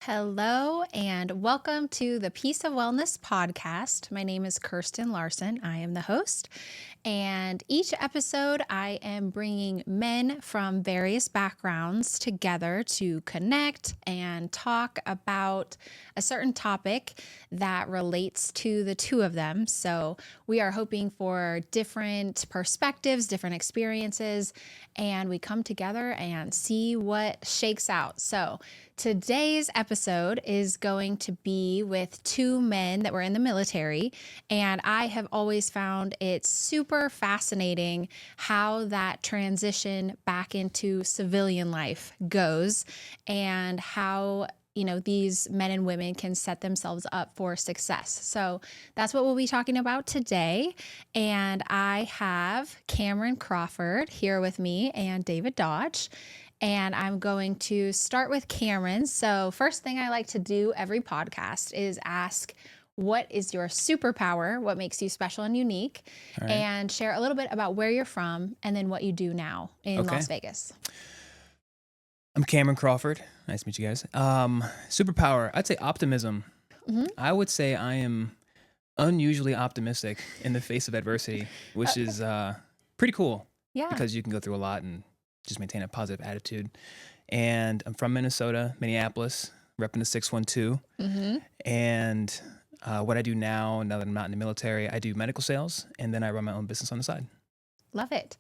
Hello and welcome to the Peace of Wellness podcast. My name is Kirsten Larsen. I am the host. And each episode, I am bringing men from various backgrounds together to connect and talk about a certain topic that relates to the two of them. So we are hoping for different perspectives, different experiences, and we come together and see what shakes out. So today's episode is going to be with two men that were in the military, and I have always found it super fascinating how that transition back into civilian life goes and how these men and women can set themselves up for success. So that's what we'll be talking about today. And I have Cameron Crawford here with me and David Dodge. And I'm going to start with Cameron. So first thing I like to do every podcast is ask, what is your superpower? What makes you special and unique? All right. And share a little bit about where you're from and then what you do now in Las Vegas. I'm Cameron Crawford. Nice to meet you guys. Superpower, I'd say optimism. Mm-hmm. I would say I am unusually optimistic in the face of adversity, which is pretty cool. Yeah. Because you can go through a lot and just maintain a positive attitude. And I'm from Minnesota, Minneapolis, repping the 612. Mm-hmm. And what I do now that I'm not in the military, I do medical sales, and then I run my own business on the side. Love it.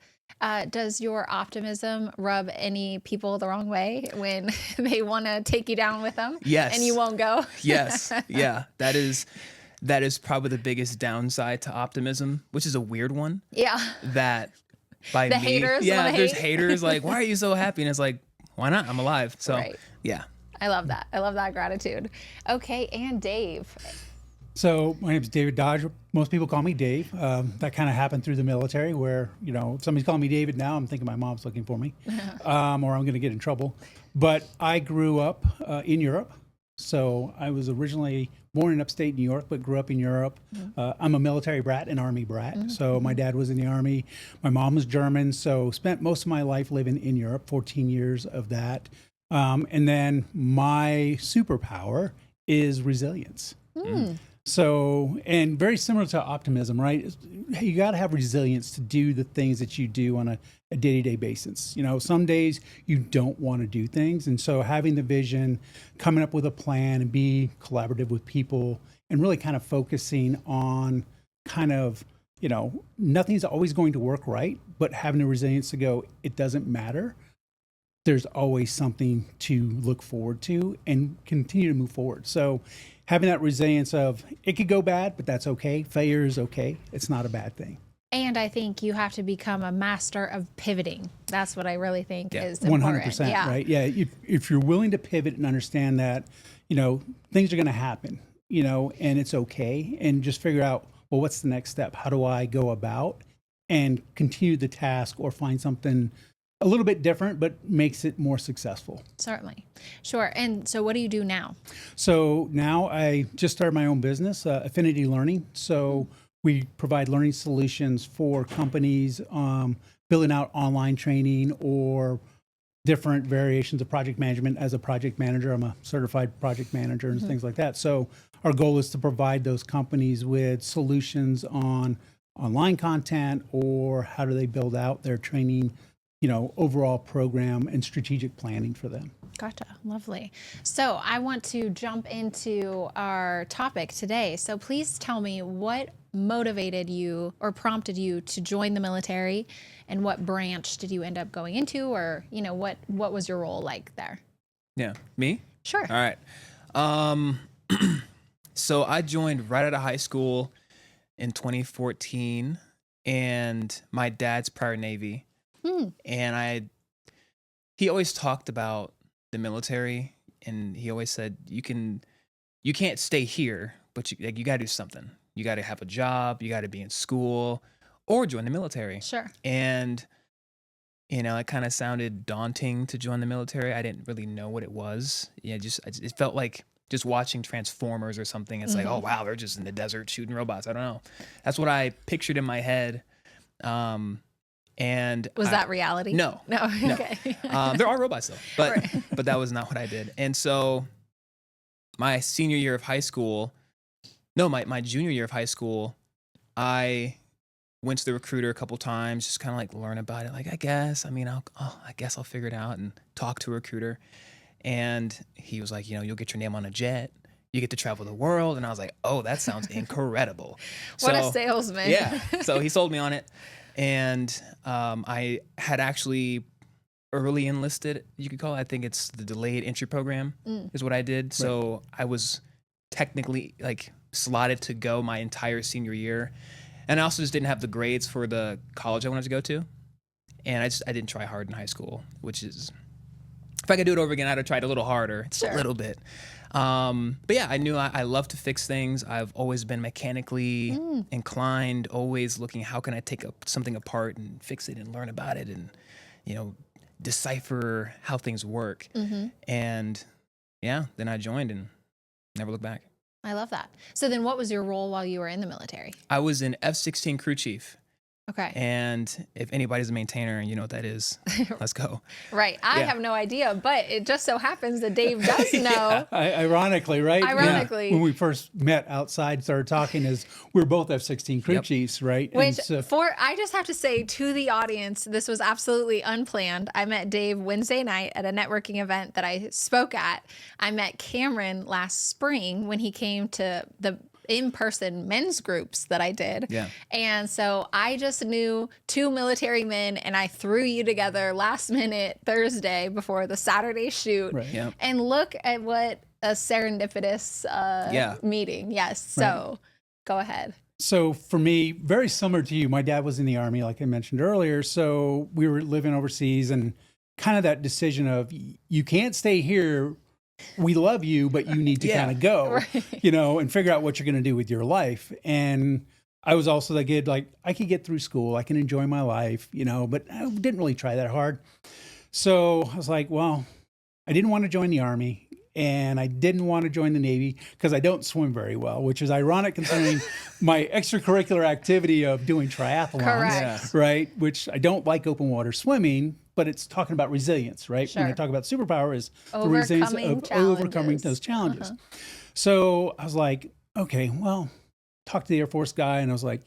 Does your optimism rub any people the wrong way when they want to take you down with them? Yes. And you won't go? Yes. Yeah. That is probably the biggest downside to optimism, which is a weird one. Yeah. That by The me, haters yeah, wanna there's hate. haters like, why are you so happy? And it's like, why not? I'm alive. So Right. yeah. I love that. I love that gratitude. Okay. And Dave. So my name is David Dodge. Most people call me Dave. That kind of happened through the military where, if somebody's calling me David now, I'm thinking my mom's looking for me or I'm going to get in trouble. But I grew up in Europe. So I was originally born in upstate New York, but grew up in Europe. I'm a military brat, an Army brat. So my dad was in the Army. My mom was German. So spent most of my life living in Europe, 14 years of that. And then my superpower is resilience. So, and very similar to optimism, right? You got to have resilience to do the things that you do on a day-to-day basis. Some days you don't want to do things. And so having the vision, coming up with a plan and be collaborative with people and really kind of focusing on nothing's always going to work right, but having the resilience to go, it doesn't matter. There's always something to look forward to and continue to move forward. So having that resilience of it could go bad, but that's okay. Failure is okay. It's not a bad thing. And I think you have to become a master of pivoting. That's what I really think is important. 100%, yeah. right? Yeah. If you're willing to pivot and understand that, things are going to happen, and it's okay. And just figure out, well, what's the next step? How do I go about and continue the task or find something a little bit different, but makes it more successful. Certainly. Sure. And so what do you do now? So now I just started my own business, Affinity Learning. So we provide learning solutions for companies building out online training or different variations of project management. As a project manager, I'm a certified project manager and things like that. So our goal is to provide those companies with solutions on online content or how do they build out their training overall program and strategic planning for them. Gotcha. Lovely. So I want to jump into our topic today. So please tell me what motivated you or prompted you to join the military and what branch did you end up going into or, what was your role like there? Yeah. Me? Sure. All right. So I joined right out of high school in 2014 and my dad's prior Navy. And he always talked about the military and he always said, you can't stay here, but you got to do something. You got to have a job, you got to be in school or join the military. Sure. And, it kind of sounded daunting to join the military. I didn't really know what it was. It felt like just watching Transformers or something. It's like, oh, wow, they're just in the desert shooting robots. I don't know. That's what I pictured in my head. And was that reality? No. Okay. There are robots though, but that was not what I did. And so my senior year of high school, no, my junior year of high school, I went to the recruiter a couple times, just kind of like learn about it. Like, I guess I'll figure it out, and talk to a recruiter. And he was like, you'll get your name on a jet. You get to travel the world. And I was like, oh, that sounds incredible. What a salesman. Yeah. So he sold me on it. And I had actually early enlisted, you could call it. I think it's the delayed entry program is what I did. Right. So I was technically like slotted to go my entire senior year. And I also just didn't have the grades for the college I wanted to go to. And I didn't try hard in high school, which is, if I could do it over again, I'd have tried a little harder. It's a little bit. But yeah, I knew I love to fix things. I've always been mechanically inclined, always looking, how can I take something apart and fix it and learn about it and, decipher how things work. And yeah, then I joined and never looked back. I love that. So then what was your role while you were in the military? I was an F-16 crew chief. Okay. And if anybody's a maintainer and you know what that is, let's go. Right. I have no idea, but it just so happens that Dave does know. Ironically, right? Ironically. Yeah. When we first met outside, started talking, we were both F-16 crew chiefs, right? Which, I just have to say to the audience, this was absolutely unplanned. I met Dave Wednesday night at a networking event that I spoke at. I met Cameron last spring when he came to the in-person men's groups that I did. Yeah. And so I just knew two military men, and I threw you together last minute Thursday before the Saturday shoot. Right. Yeah. And look at what a serendipitous meeting. Yes. So go ahead. So for me, very similar to you, my dad was in the Army, like I mentioned earlier. So we were living overseas, and kind of that decision of, you can't stay here. We love you, but you need to kind of go, and figure out what you're going to do with your life. And I was also the kid, like, I could get through school, I can enjoy my life, but I didn't really try that hard. So I was like, well, I didn't want to join the Army, and I didn't want to join the Navy because I don't swim very well, which is ironic considering my extracurricular activity of doing triathlons, right? Which I don't like open water swimming, but it's talking about resilience, right? Sure. When I talk about superpower, is the resilience of overcoming those challenges. So I was like, okay, well, talk to the Air Force guy, and I was like,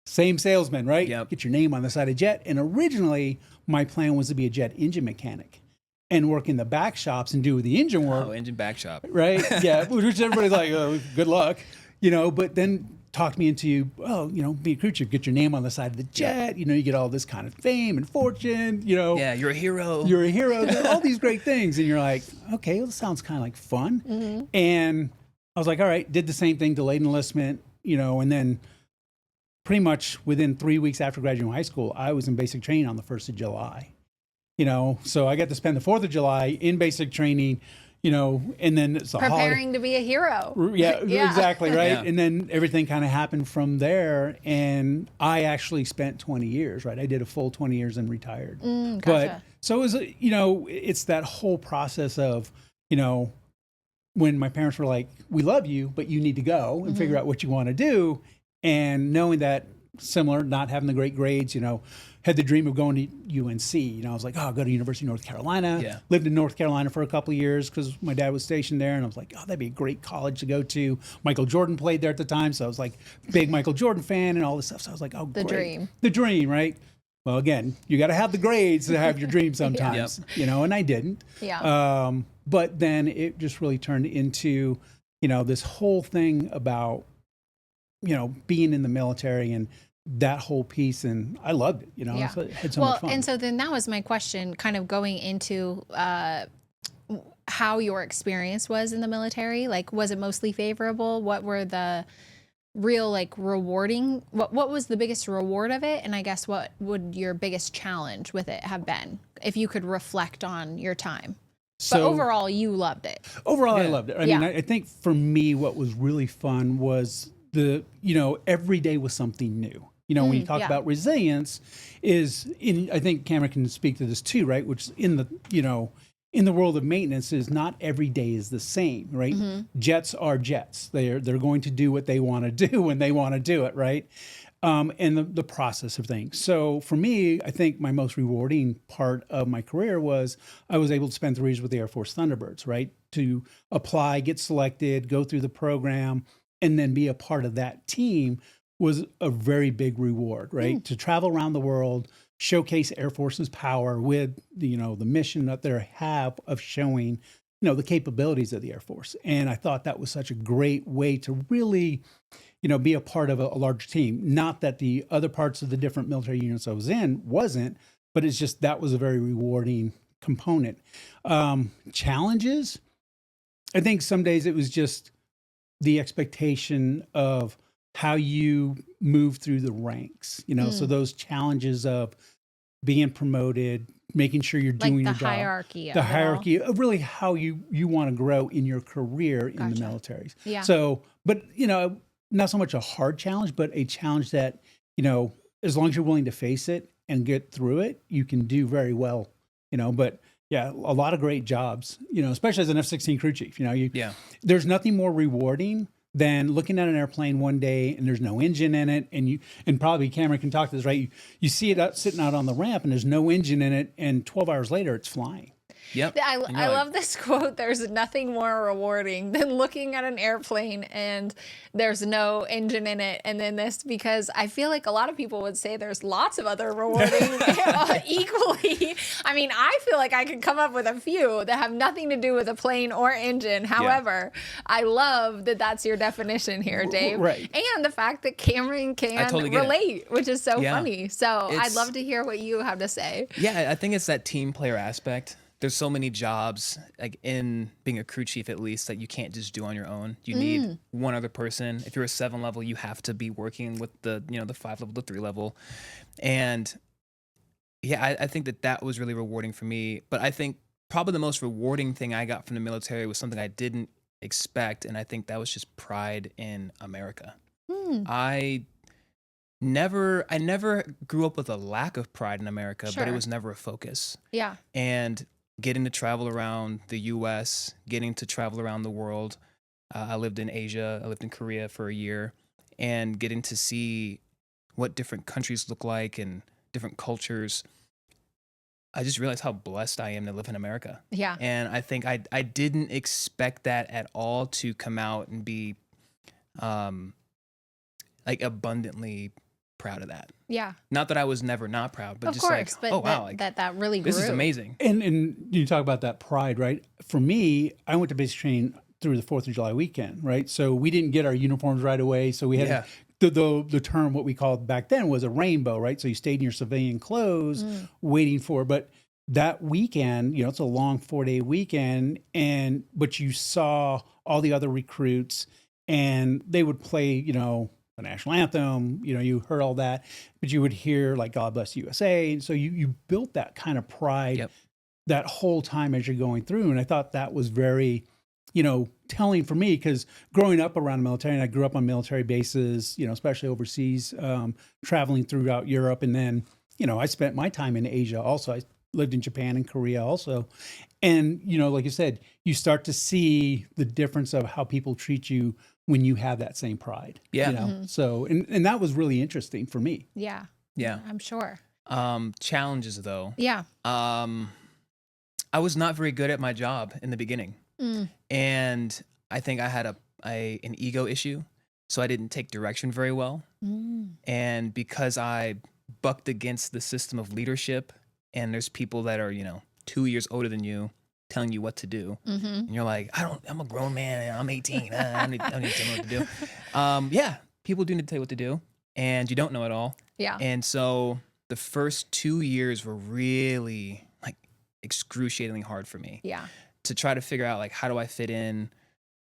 same salesman, right? Yep. Get your name on the side of jet. And originally, my plan was to be a jet engine mechanic and work in the back shops and do the engine work. Oh, engine back shop. Right? Yeah, which everybody's like, oh, good luck. But then talked me into, be a crew chief, get your name on the side of the jet. You get all this kind of fame and fortune, Yeah, you're a hero. You're a hero. All these great things. And you're like, okay, well, this sounds kind of like fun. And I was like, all right, did the same thing, delayed enlistment, and then pretty much within 3 weeks after graduating high school, I was in basic training on the 1st of July. So I got to spend the 4th of July in basic training, and then it's preparing to be a hero. Yeah, exactly, right? Yeah. And then everything kind of happened from there, and I actually spent 20 years, right? I did a full 20 years and retired. Gotcha. But so it was, it's that whole process of, when my parents were like, we love you, but you need to go and figure out what you want to do. And knowing that, similar, not having the great grades, had the dream of going to UNC. I was like, oh, I'll go to University of North Carolina. Yeah. Lived in North Carolina for a couple of years because my dad was stationed there. And I was like, oh, that'd be a great college to go to. Michael Jordan played there at the time. So I was like, big Michael Jordan fan and all this stuff. So I was like, oh, the great. Dream. The dream, right? Well, again, you got to have the grades to have your dream sometimes, and I didn't. Yeah. But then it just really turned into, this whole thing about, being in the military and that whole piece, and I loved it, So I had so much fun. And so then that was my question, kind of going into how your experience was in the military. Like, was it mostly favorable? What were the real, rewarding, what was the biggest reward of it? And I guess what would your biggest challenge with it have been, if you could reflect on your time? But overall, you loved it. Overall, I loved it. I mean, I think for me, what was really fun was every day was something new. When you talk about resilience, I think Cameron can speak to this too, right? Which in the world of maintenance is not every day is the same, right? Jets are jets. They're going to do what they want to do when they want to do it, right? and the process of things. So for me, I think my most rewarding part of my career was I was able to spend 3 years with the Air Force Thunderbirds, right? To apply, get selected, go through the program, and then be a part of that team was a very big reward, right? To travel around the world, showcase Air Force's power with the mission that they have of showing, the capabilities of the Air Force. And I thought that was such a great way to really be a part of a large team. Not that the other parts of the different military units I was in wasn't, but it's just that was a very rewarding component. Challenges, I think some days it was just the expectation of how you move through the ranks, so those challenges of being promoted, making sure you're doing your job. The hierarchy of really how you want to grow in your career in the military. Yeah. So, but, not so much a hard challenge, but a challenge that, as long as you're willing to face it and get through it, you can do very well, but yeah, a lot of great jobs, especially as an F-16 crew chief, there's nothing more rewarding than looking at an airplane one day and there's no engine in it. And probably Cameron can talk to this, right? You see it sitting out on the ramp and there's no engine in it. And 12 hours later, it's flying. Yep. I love this quote. There's nothing more rewarding than looking at an airplane and there's no engine in it. And then this, because I feel like a lot of people would say there's lots of other rewarding equally. I mean, I feel like I could come up with a few that have nothing to do with a plane or engine. However, I love that that's your definition here, Dave. Right. And the fact that Cameron can relate, which is so funny. So I'd love to hear what you have to say. Yeah, I think it's that team player aspect. There's so many jobs, like in being a crew chief at least, that you can't just do on your own. You need one other person. If you're a 7 level, you have to be working with the 5 level, the 3 level. And yeah, I think that was really rewarding for me. But I think probably the most rewarding thing I got from the military was something I didn't expect. And I think that was just pride in America. I never grew up with a lack of pride in America, but it was never a focus. Yeah. And getting to travel around the U.S., getting to travel around the world. I lived in Asia. I lived in Korea for a year. And getting to see what different countries look like and different cultures. I just realized how blessed I am to live in America. Yeah. And I think I didn't expect that at all to come out and be like abundantly proud of that. Yeah. Not that I was never not proud, but of just course, like, but oh wow, like, that really grew. this is amazing. And you talk about that pride, right? For me, I went to basic training through the 4th of July weekend, right? So we didn't get our uniforms right away. So we had the term, what we called back then was a rainbow, right? So you stayed in your civilian clothes waiting for, but that weekend, it's a long 4-day weekend, but you saw all the other recruits and they would play, the national anthem, you heard all that, but you would hear like God Bless the USA. And so you built that kind of pride that whole time as you're going through. And I thought that was very, telling for me, because growing up around the military, and I grew up on military bases, especially overseas, traveling throughout Europe. And then, I spent my time in Asia also. I lived in Japan and Korea also. And, like you said, you start to see the difference of how people treat you when you have that same pride. Yeah. So, and that was really interesting for me. Yeah. Yeah. I'm sure. Challenges though. Yeah. I was not very good at my job in the beginning. And I think I had an ego issue. So I didn't take direction very well. And because I bucked against the system of leadership, and there's people that are, 2 years older than you telling you what to do. And you're like, I'm a grown man. I'm 18. I don't need to tell me what to do. Yeah, people do need to tell you what to do. And you don't know it all. Yeah. And so the first 2 years were really like excruciatingly hard for me. Yeah. To try to figure out like, how do I fit in?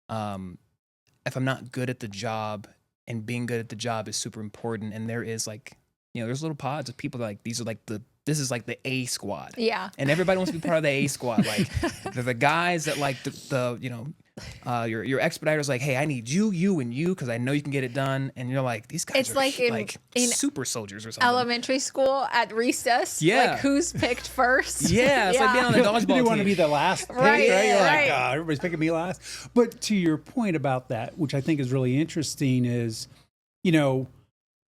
If I'm not good at the job, and being good at the job is super important. And there is like, there's little pods of people that like, this is like the A squad. Yeah. And everybody wants to be part of the A squad. Like they're the guys that like your expediter's like, hey, I need you, and you, because I know you can get it done. And you're like, these guys are like in super soldiers or something. Elementary school at recess. Yeah. Like who's picked first. Yeah. It's like being on the dodgeball team. You want to be the last pick, Right, right? You're right. like, everybody's picking me last. But to your point about that, which I think is really interesting, is,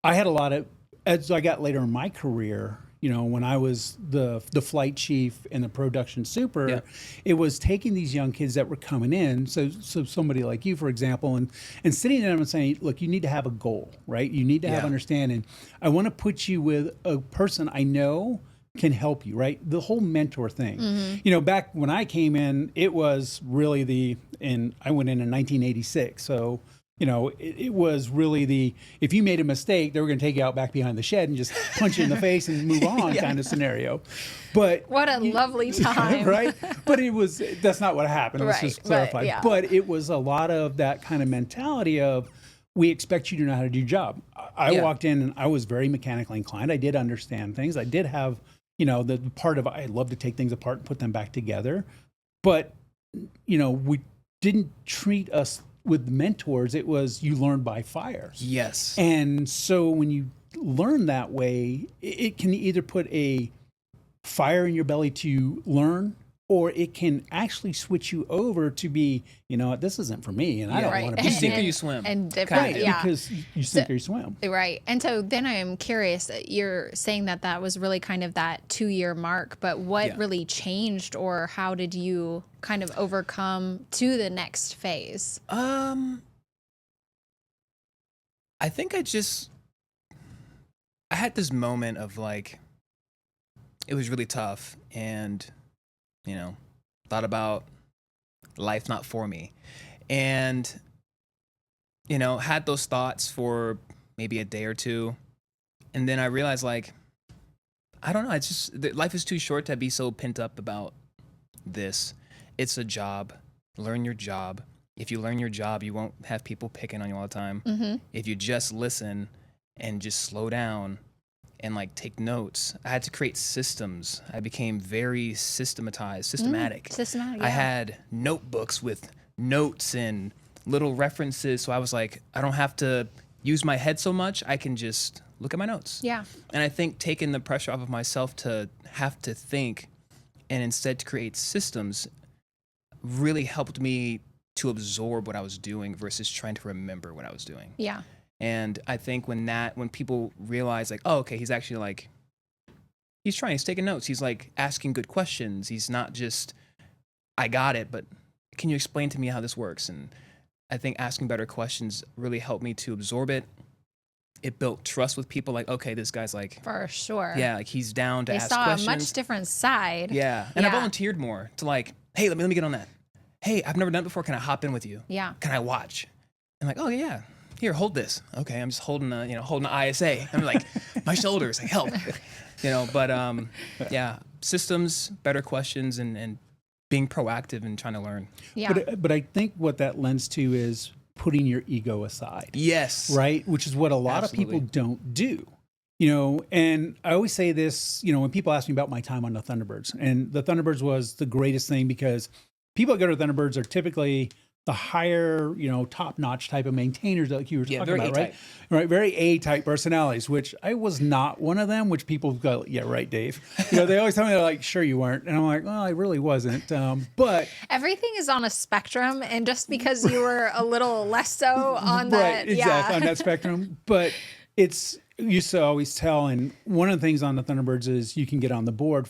I had a lot of, as I got later in my career, you know, when I was the flight chief and the production super, Yeah. it was taking these young kids that were coming in. So somebody like you, for example, and sitting them and saying, look, you need to have a goal, right? You need to have Yeah. understanding. I want to put you with a person I know can help you, right? The whole mentor thing. You know, back when I came in, it was really and I went in 1986. So, you know, it was really if you made a mistake, they were going to take you out back behind the shed and just punch you in the face and move on kind of scenario. But What a lovely time. right? But that's not what happened. Let's Right, just clarify. but, yeah. But it was a lot of that kind of mentality of, we expect you to know how to do your job. I Yeah. walked in and I was very mechanically inclined. I did understand things. I did have, you know, the part of, I love to take things apart and put them back together. But, you know, we didn't treat us with mentors. It was, you learn by fire. Yes. And so when you learn that way, it can either put a fire in your belly to learn, or it can actually switch you over to be, you know what, this isn't for me, and I don't Right. want to You be sink or here. you swim. And different, Right, yeah. because you sink or you swim. Right. And so then I am curious, you're saying that was really kind of that 2-year mark, but what Yeah. really changed, or how did you kind of overcome to the next phase? I think I had this moment of like, it was really tough, and, you know, thought about life not for me, and, you know, had those thoughts for maybe a day or two, and then I realized, like, I don't know, it's just life is too short to be so pent up about this. It's a job. Learn your job. If you learn your job, you won't have people picking on you all the time. If you just listen and just slow down and like take notes. I had to create systems. I became very systematic. Systematic, I yeah. had notebooks with notes and little references. So I was like, I don't have to use my head so much. I can just look at my notes. Yeah. And I think taking the pressure off of myself to have to think and instead to create systems really helped me to absorb what I was doing versus trying to remember what I was doing. Yeah. And I think when people realize like, oh, okay, he's actually like, he's taking notes. He's like asking good questions. He's not just, I got it, but can you explain to me how this works? And I think asking better questions really helped me to absorb it. It built trust with people like, okay, this guy's like, For sure. yeah, like he's down to They ask saw questions. a much different side. Yeah. And I Yeah. volunteered more to like, hey, let me get on that. Hey, I've never done it before. Can I hop in with you? Yeah. Can I watch? And like, oh yeah. Here, hold this. Okay, I'm just holding holding the ISA. I'm like, my shoulders, like help. But yeah, systems, better questions, and being proactive and trying to learn. Yeah. But I think what that lends to is putting your ego aside. Yes. Right? Which is what a lot Absolutely. of people don't do. And I always say this, when people ask me about my time on the Thunderbirds, and the Thunderbirds was the greatest thing because people that go to Thunderbirds are typically the higher, top-notch type of maintainers that you were talking very about, right? A-type. Right, very A-type personalities, which I was not one of them, which people go, yeah, right, Dave. They always tell me, they're like, sure you weren't. And I'm like, well, I really wasn't. But Everything is on a spectrum, and just because you were a little less so on that, right, exactly, on yeah. that spectrum. But it's, you used to always tell, and one of the things on the Thunderbirds is you can get on the board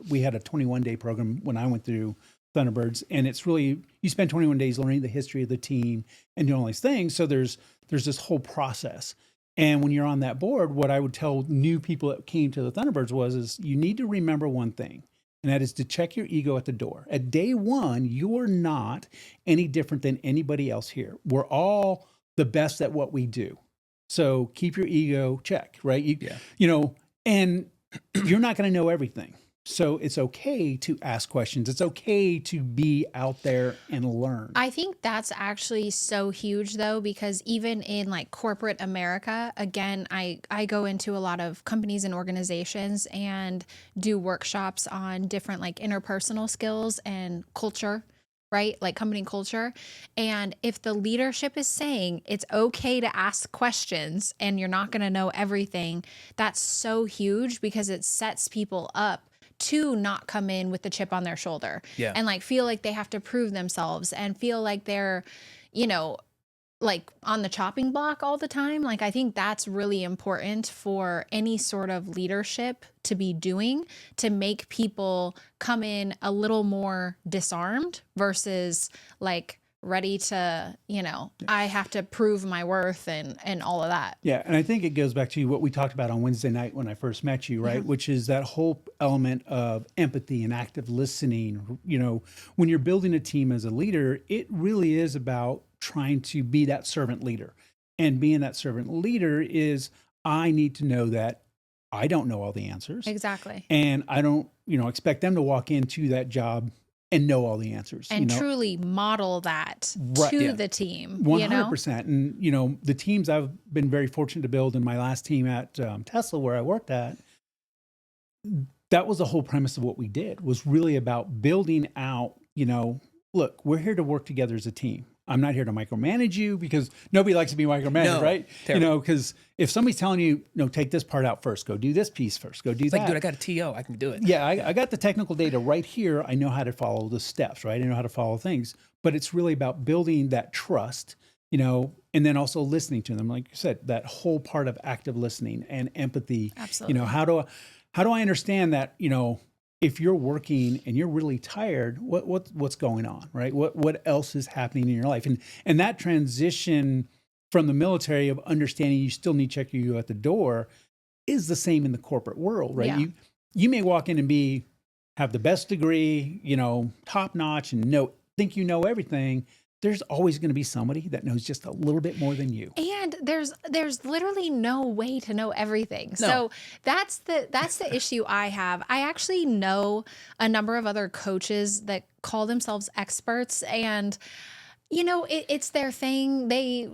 we had a 21-day program when I went through Thunderbirds, and it's really, you spend 21 days learning the history of the team and doing all these things. So there's this whole process. And when you're on that board, what I would tell new people that came to the Thunderbirds is you need to remember one thing, and that is to check your ego at the door. At day one, you're not any different than anybody else here. We're all the best at what we do. So keep your ego checked, right? And you're not going to know everything. So it's okay to ask questions. It's okay to be out there and learn. I think that's actually so huge though, because even in like corporate America, again, I go into a lot of companies and organizations and do workshops on different like interpersonal skills and culture, right? Like company culture. And if the leadership is saying it's okay to ask questions and you're not going to know everything, that's so huge because it sets people up to not come in with the chip on their shoulder Yeah. and like feel like they have to prove themselves and feel like they're, like on the chopping block all the time. Like, I think that's really important for any sort of leadership to be doing, to make people come in a little more disarmed versus like ready to, I have to prove my worth and all of that. Yeah. And I think it goes back to what we talked about on Wednesday night when I first met you, right? Which is that whole element of empathy and active listening. When you're building a team as a leader, it really is about trying to be that servant leader. And being that servant leader is, I need to know that I don't know all the answers. Exactly. And I don't, expect them to walk into that job and know all the answers. And truly model that to the team. 100%. And, the teams I've been very fortunate to build in my last team at Tesla, where I worked at, that was the whole premise of what we did, was really about building out, look, we're here to work together as a team. I'm not here to micromanage you, because nobody likes to be micromanaged, right? Terrible. Because if somebody's telling you, take this part out first, go do this piece first, go do that. Like, dude, I got a TO, I can do it. Yeah, I got the technical data right here. I know how to follow the steps, right? I know how to follow things. But it's really about building that trust, and then also listening to them. Like you said, that whole part of active listening and empathy. Absolutely. How do I understand that, if you're working and you're really tired, what's going on, right? What else is happening in your life? And that transition from the military of understanding you still need to check you at the door is the same in the corporate world, right? Yeah. You may walk in and have the best degree, top notch, and think you know everything. There's always going to be somebody that knows just a little bit more than you. And there's literally no way to know everything. No. So that's the issue I have. I actually know a number of other coaches that call themselves experts, and it's their thing. They,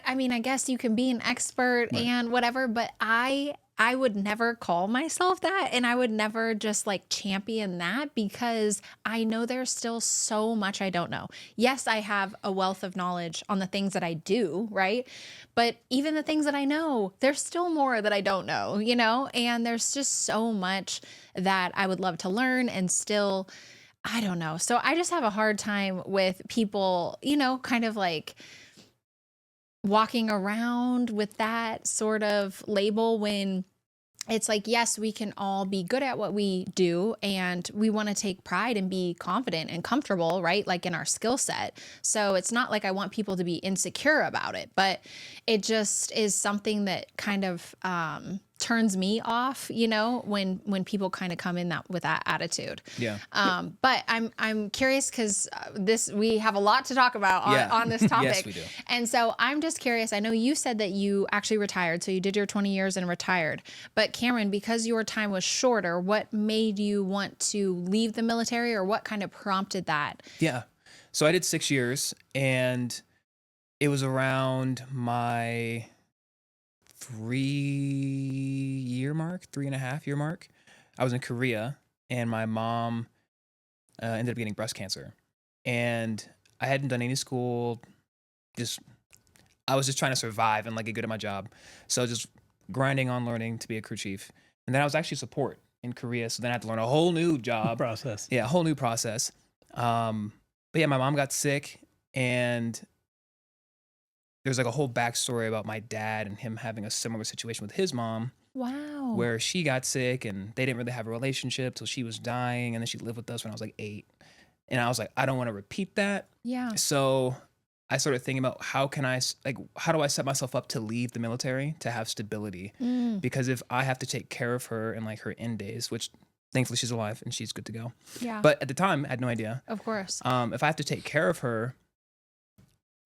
I mean, I guess you can be an expert and whatever, but I would never call myself that, and I would never just like champion that, because I know there's still so much I don't know. Yes, I have a wealth of knowledge on the things that I do, right? But even the things that I know, there's still more that I don't know, and there's just so much that I would love to learn, and still, I don't know. So I just have a hard time with people, kind of like walking around with that sort of label, when it's like, yes, we can all be good at what we do, and we want to take pride and be confident and comfortable, right? Like in our skill set. So it's not like I want people to be insecure about it, but it just is something that kind of turns me off, when people kind of come in with that attitude. Yeah. But I'm curious, because we have a lot to talk about on this topic. Yes, we do. And so I'm just curious. I know you said that you actually retired, so you did your 20 years and retired. But Cameron, because your time was shorter, what made you want to leave the military, or what kind of prompted that? Yeah. So I did 6 years, and it was around my 3.5 year mark. I was in Korea, and my mom ended up getting breast cancer, and I hadn't done any school. I was just trying to survive and like get good at my job. So just grinding on learning to be a crew chief. And then I was actually support in Korea. So then I had to learn a whole new job Process. Yeah. A whole new process. But yeah, my mom got sick, and there's like a whole backstory about my dad and him having a similar situation with his mom. Wow. Where she got sick, and they didn't really have a relationship till she was dying. And then she lived with us when I was like 8. And I was like, I don't want to repeat that. Yeah. So I started thinking about how do I set myself up to leave the military to have stability? Because if I have to take care of her in like her end days, which thankfully she's alive and she's good to go. Yeah. But at the time I had no idea. Of course. If I have to take care of her,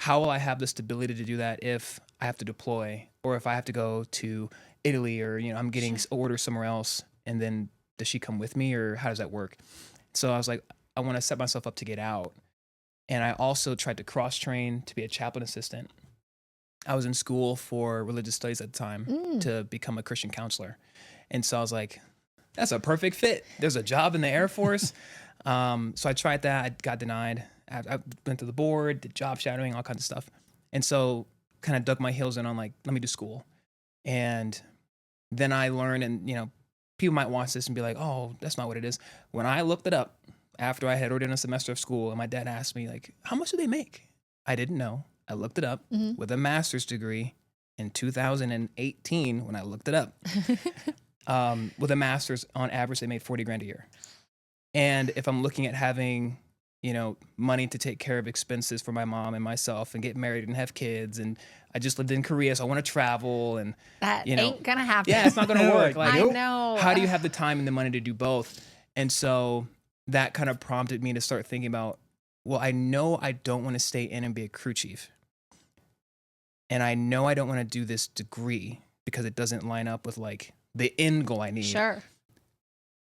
how will I have the stability to do that if I have to deploy, or if I have to go to Italy, or, I'm getting orders somewhere else, and then does she come with me, or how does that work? So I was like, I want to set myself up to get out. And I also tried to cross-train to be a chaplain assistant. I was in school for religious studies at the time to become a Christian counselor. And so I was like, that's a perfect fit. There's a job in the Air Force. So I tried that. I got denied. I went to the board, did job shadowing, all kinds of stuff. And so kind of dug my heels in on like, let me do school. And then I learned, and, people might watch this and be like, oh, that's not what it is. When I looked it up, after I had already done a semester of school, and my dad asked me, like, how much do they make? I didn't know. I looked it up, with a master's degree in 2018 when I looked it up. With a master's, on average, they made $40,000 a year. And if I'm looking at having, money to take care of expenses for my mom and myself and get married and have kids, and I just lived in Korea, so I want to travel, and that ain't gonna happen. Yeah, it's not gonna work. Like, I know. How do you have the time and the money to do both? And so that kind of prompted me to start thinking about, well, I know I don't want to stay in and be a crew chief. And I know I don't want to do this degree because it doesn't line up with like the end goal I need. Sure.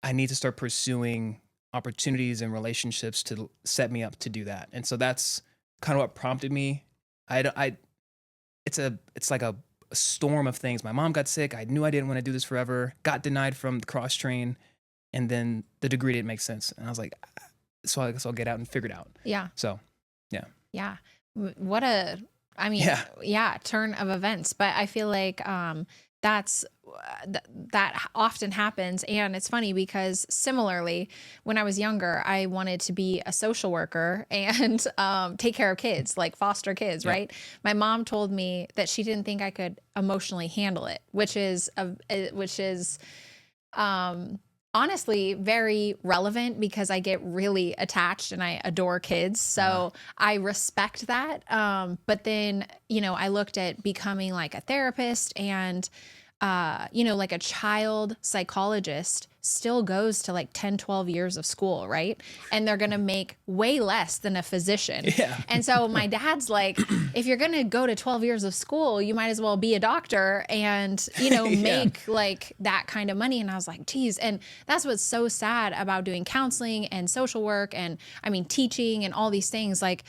I need to start pursuing opportunities and relationships to set me up to do that. And so that's kind of what prompted me. It's like a storm of things. My mom got sick. I knew I didn't want to do this forever. Got denied from the cross train, and then the degree didn't make sense. And I was like, so I guess I'll get out and figure it out. Yeah. So, yeah. Yeah. What a, I mean, yeah, turn of events. But I feel like that often happens. And it's funny because similarly, when I was younger, I wanted to be a social worker and take care of kids, like foster kids, right? My mom told me that she didn't think I could emotionally handle it, which is honestly very relevant because I get really attached and I adore kids. So I respect that. But then, I looked at becoming like a therapist, and like a child psychologist still goes to like 10, 12 years of school, right? And they're going to make way less than a physician. Yeah. And so my dad's like, if you're going to go to 12 years of school, you might as well be a doctor and, make like that kind of money. And I was like, geez. And that's what's so sad about doing counseling and social work and teaching and all these things. Like,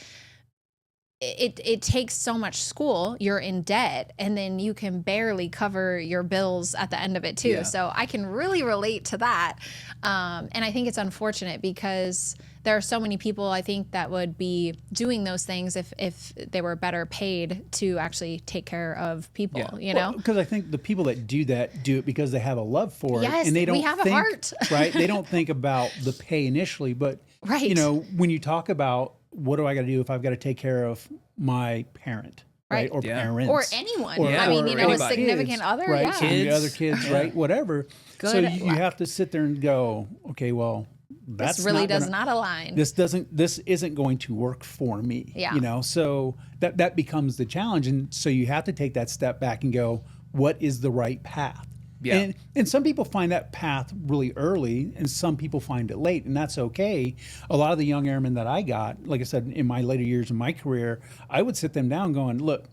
it takes so much school, you're in debt, and then you can barely cover your bills at the end of it too. Yeah. So I can really relate to that. And I think it's unfortunate because there are so many people I think that would be doing those things if they were better paid to actually take care of people, Because I think the people that do that do it because they have a love for it. Yes, and they don't we have a heart. Right? They don't think about the pay initially, but right. When you talk about what do I got to do if I've got to take care of my parent, right? Or parents. Or anyone. Or, a significant kids, other. Right? Yeah. Kids. Other kids, right? Whatever. Good. So you have to sit there and go, okay, well, that's this really does not align. This isn't going to work for me. Yeah. So that becomes the challenge. And so you have to take that step back and go, what is the right path? Yeah. And some people find that path really early, and some people find it late, and that's okay. A lot of the young airmen that I got, like I said, in my later years in my career, I would sit them down going, look,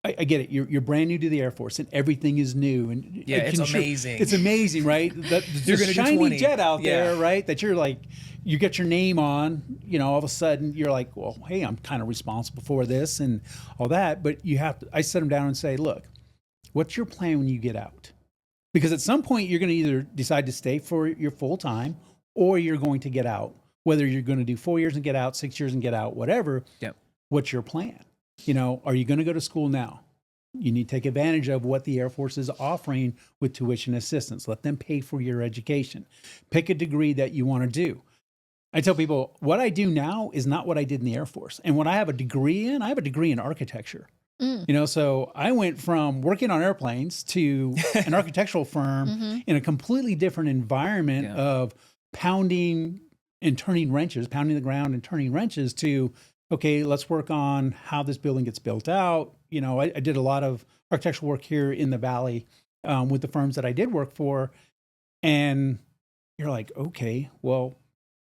I get it. You're brand new to the Air Force, and everything is new. And it's amazing. It's amazing, right? You're going to shiny jet out there, right? That you're like, you get your name on, all of a sudden you're like, well, hey, I'm kind of responsible for this and all that. But I sit them down and say, look, what's your plan when you get out? Because at some point you're going to either decide to stay for your full time, or you're going to get out. Whether you're going to do 4 years and get out, 6 years and get out, whatever. Yep. What's your plan? Are you going to go to school now? You need to take advantage of what the Air Force is offering with tuition assistance. Let them pay for your education. Pick a degree that you want to do. I tell people what I do now is not what I did in the Air Force. And what I have a degree in, I have a degree in architecture. So I went from working on airplanes to an architectural firm in a completely different environment of pounding the ground and turning wrenches to, okay, let's work on how this building gets built out. I did a lot of architectural work here in the Valley with the firms that I did work for. And you're like, okay, well,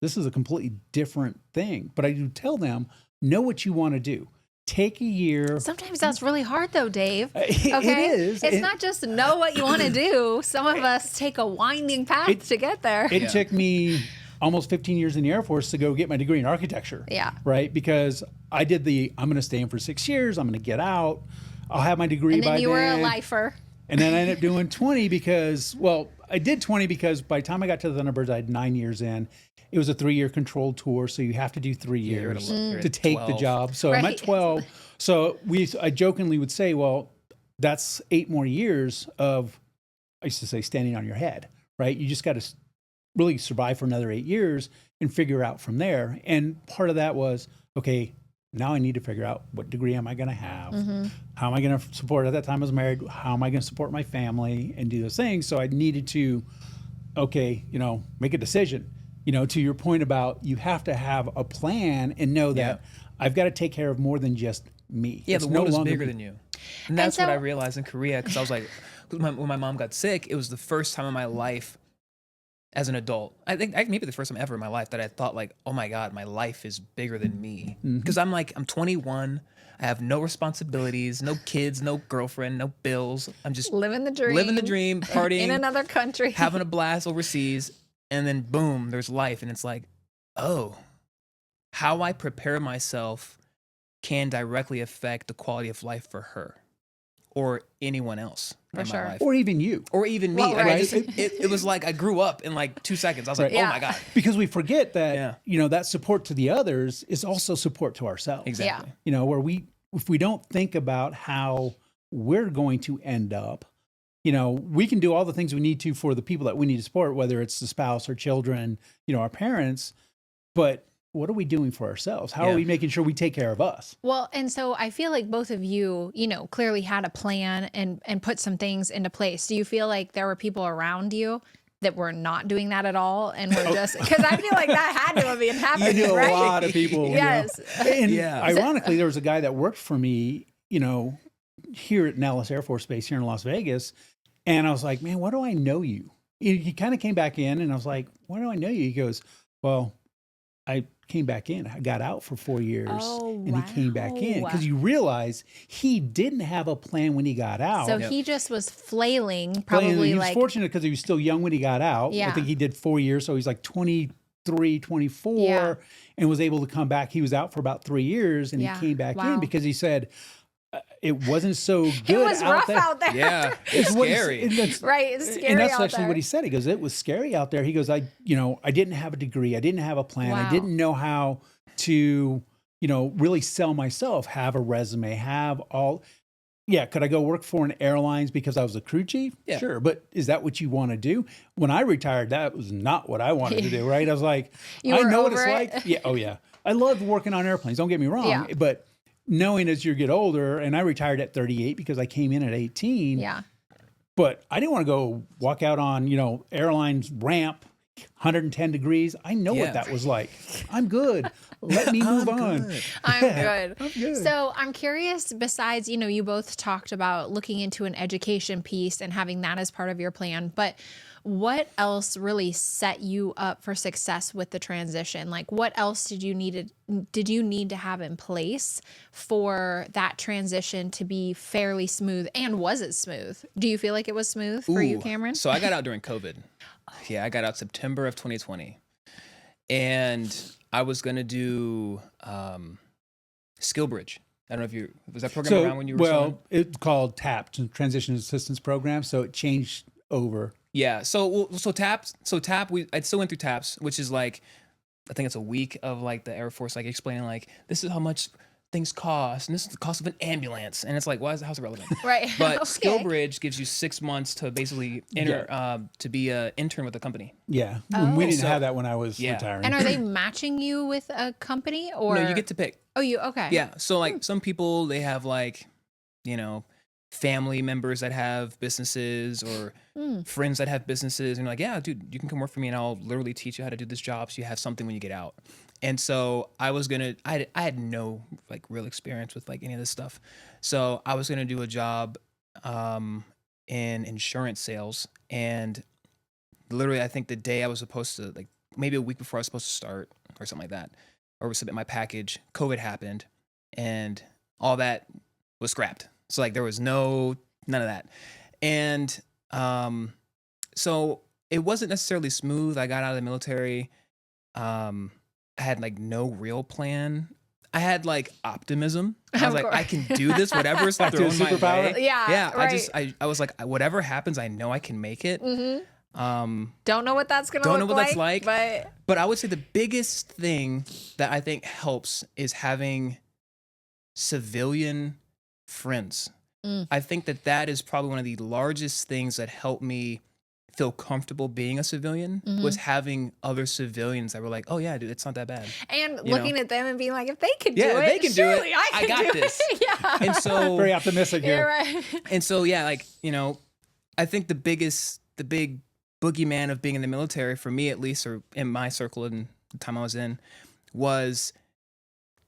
this is a completely different thing. But I do tell them, know what you want to do. Take a year. Sometimes that's really hard though, Dave. Okay? It is. It's not just know what you want to do. Some of us take a winding path to get there. It took me almost 15 years in the Air Force to go get my degree in architecture. Yeah. Right? Because I did I'm going to stay in for 6 years. I'm going to get out. I'll have my degree by then. And then you were a lifer. And then I ended up doing 20 because, I did 20 because by the time I got to the Thunderbirds, I had 9 years in. It was a 3-year controlled tour, so you have to do 3 years to take 12. The job. So I'm at 12. So I jokingly would say, well, that's 8 more years of, I used to say, standing on your head, right? You just got to really survive for another 8 years and figure out from there. And part of that was, okay, now I need to figure out what degree am I going to have? How am I going to support, at that time I was married, how am I going to support my family and do those things? So I needed to, okay, make a decision. To your point about you have to have a plan and know that I've got to take care of more than just me. Yeah, It's the world is longer bigger me. than you. And that's what I realized in Korea, because I was like, when my mom got sick, it was the first time in my life as an adult, I think maybe the first time ever in my life that I thought like, oh my God, my life is bigger than me. Because I'm 21, I have no responsibilities, no kids, no girlfriend, no bills. I'm just living the dream, partying in another country, having a blast overseas. And then boom, there's life. And it's like, oh, how I prepare myself can directly affect the quality of life for her or anyone else in my life. Or even you. Or even me. Well, Like, right. it was like I grew up in like 2 seconds. I was like, oh my God. Because we forget that, that support to the others is also support to ourselves. Exactly. Where if we don't think about how we're going to end up, we can do all the things we need to for the people that we need to support, whether it's the spouse or children, our parents, but what are we doing for ourselves? How are we making sure we take care of us? Well, and so I feel like both of you, clearly had a plan and put some things into place. Do you feel like there were people around you that were not doing that at all and were just, because I feel like that had to have been happening, I knew right? a lot of people. Yes. And ironically, there was a guy that worked for me, here at Nellis Air Force Base here in Las Vegas. And I was like, man, why do I know you? He kind of came back in and I was like, why do I know you? He goes, well, I came back in. I got out for 4 years and he came back in because you realize he didn't have a plan when he got out. So he just was flailing, probably he was fortunate because he was still young when he got out. Yeah. I think he did 4 years. So he's like 23, 24 and was able to come back. He was out for about 3 years and he came back in because he said, it wasn't so good. It was rough out there. Yeah, it's scary. It's scary. And that's out actually there. what he said. He goes, it was scary out there. He goes, I didn't have a degree. I didn't have a plan. Wow. I didn't know how to, really sell myself, have a resume, have all. Yeah, could I go work for an airlines because I was a crew chief? Yeah. Sure. But is that what you want to do? When I retired, that was not what I wanted to do, right? I was like, I know what it's like. Yeah. Oh, yeah. I loved working on airplanes. Don't get me wrong. But knowing as you get older, and I retired at 38 because I came in at 18. Yeah. But I didn't want to go walk out on, airlines ramp, 110 degrees. I know what that was like. I'm good. Let me move on. I'm good. I'm good. So I'm curious, besides, you both talked about looking into an education piece and having that as part of your plan, but what else really set you up for success with the transition? Like, what else did you need to have in place for that transition to be fairly smooth? And was it smooth? Do you feel like it was smooth for you, Cameron? So I got out during COVID. Yeah, I got out September of 2020. And I was going to do SkillBridge. I don't know if was that program around when you were Well, it's called TAP, Transition Assistance Program. So it changed over. Yeah. So TAP, I still went through TAPS, which is like, I think it's a week of like the Air Force, like explaining like, this is how much things cost, and this is the cost of an ambulance. And it's like, how's it relevant? Right. But Okay. SkillBridge gives you 6 months to basically enter, to be an intern with a company. Yeah. We didn't have that when I was retiring. And are they matching you with a company or? No, you get to pick. Oh, okay. Yeah. So like some people, they have like, family members that have businesses or friends that have businesses, and you're like, yeah, dude, you can come work for me and I'll literally teach you how to do this job so you have something when you get out. And so I had no like real experience with like any of this stuff. So I was gonna do a job in insurance sales, and literally I think the day I was supposed to, like maybe a week before I was supposed to start or something like that, or submit my package, COVID happened and all that was scrapped. So like there was none of that. And so it wasn't necessarily smooth. I got out of the military. I had like no real plan. I had like optimism. I was like, I can do this, whatever's thrown my way. Yeah. Right. I was like, whatever happens, I know I can make it. Mm-hmm. Don't know what that's gonna don't look know what that's like. But I would say the biggest thing that I think helps is having civilian friends. I think that is probably one of the largest things that helped me feel comfortable being a civilian was having other civilians that were like, oh yeah, dude, it's not that bad. And looking at them and being like, if they could do Yeah, it, they can do surely it. I can got do this. it. Yeah. And so Very optimistic You're here. right. And so, yeah, like, I think the big boogeyman of being in the military, for me at least, or in my circle and the time I was in, was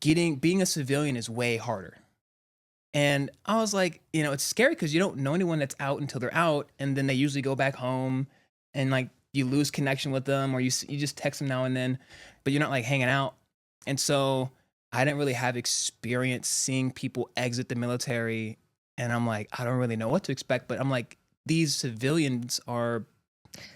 being a civilian is way harder. And I was like, it's scary because you don't know anyone that's out until they're out. And then they usually go back home and like you lose connection with them, or you just text them now and then, but you're not like hanging out. And so I didn't really have experience seeing people exit the military. And I'm like, I don't really know what to expect, but I'm like, these civilians are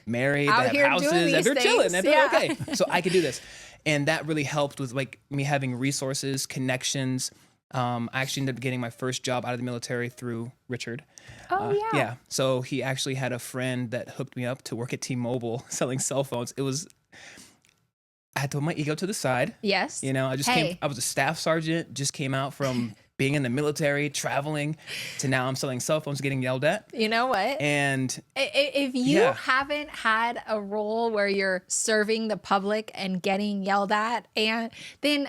married, Out they here have doing houses, and these they're chilling, and things, they're yeah. okay. So I could do this. And that really helped with like me having resources, connections. I actually ended up getting my first job out of the military through Richard. Oh, yeah. Yeah. So he actually had a friend that hooked me up to work at T-Mobile selling cell phones. I had to put my ego to the side. Yes. I was a staff sergeant, just came out from being in the military, traveling, to now I'm selling cell phones, getting yelled at. You know what? And if you haven't had a role where you're serving the public and getting yelled at, and then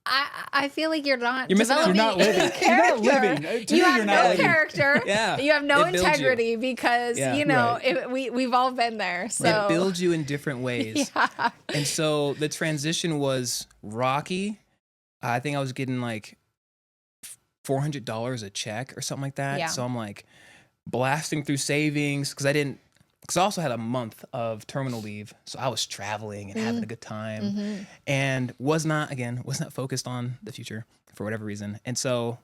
I feel like you're missing out. developing You're not living. character. You're not living. To You me, have you're not no living. character. Yeah. You have no It builds you. integrity because, Yeah. right. we've all been there. So it builds you in different ways. Yeah. And so the transition was rocky. I think I was getting like $400 a check or something like that. Yeah. So I'm like blasting through savings because I also had a month of terminal leave. So I was traveling and having a good time and was not focused on the future for whatever reason. And so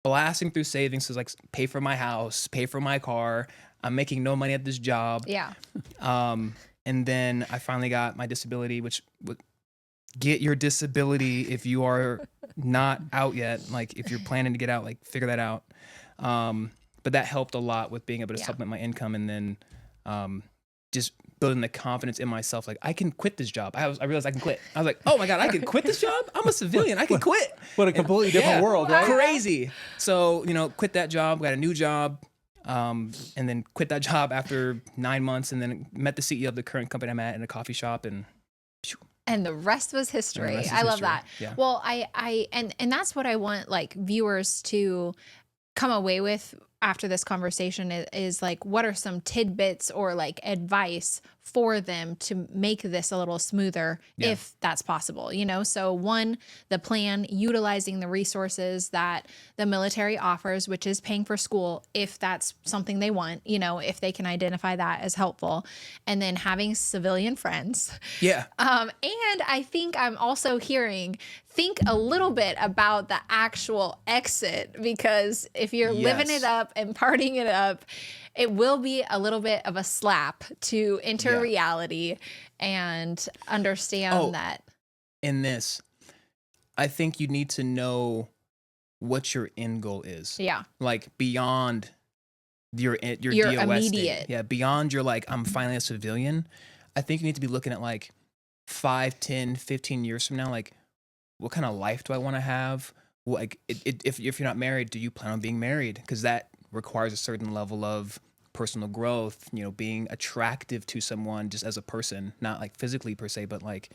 blasting through savings was like pay for my house, pay for my car. I'm making no money at this job. Yeah. And then I finally got my disability, which would get your disability if you are not out yet. Like if you're planning to get out, like figure that out. But that helped a lot with being able to supplement my income, and then just building the confidence in myself. Like I can quit this job. I realized I can quit. I was like, oh my God, I can quit this job? I'm a civilian. I can quit. What a completely different world, right? Crazy. So, quit that job, got a new job. And then quit that job after 9 months, and then met the CEO of the current company I'm at in a coffee shop, and the rest was history. rest is I love history. that. Yeah. Well, and that's what I want like viewers to come away with after this conversation is like, what are some tidbits or like advice for them to make this a little smoother if that's possible, So one, the plan, utilizing the resources that the military offers, which is paying for school, if that's something they want, if they can identify that as helpful, and then having civilian friends. Yeah. And I think I'm also hearing, think a little bit about the actual exit, because if you're living it up and partying it up, it will be a little bit of a slap to enter reality and understand that. In this, I think you need to know what your end goal is. Yeah. Like beyond your DOS immediate. State. Yeah, beyond your like, I'm finally a civilian. I think you need to be looking at like 5, 10, 15 years from now, like what kind of life do I want to have? Like if you're not married, do you plan on being married? Because that requires a certain level of personal growth, being attractive to someone just as a person, not like physically per se, but like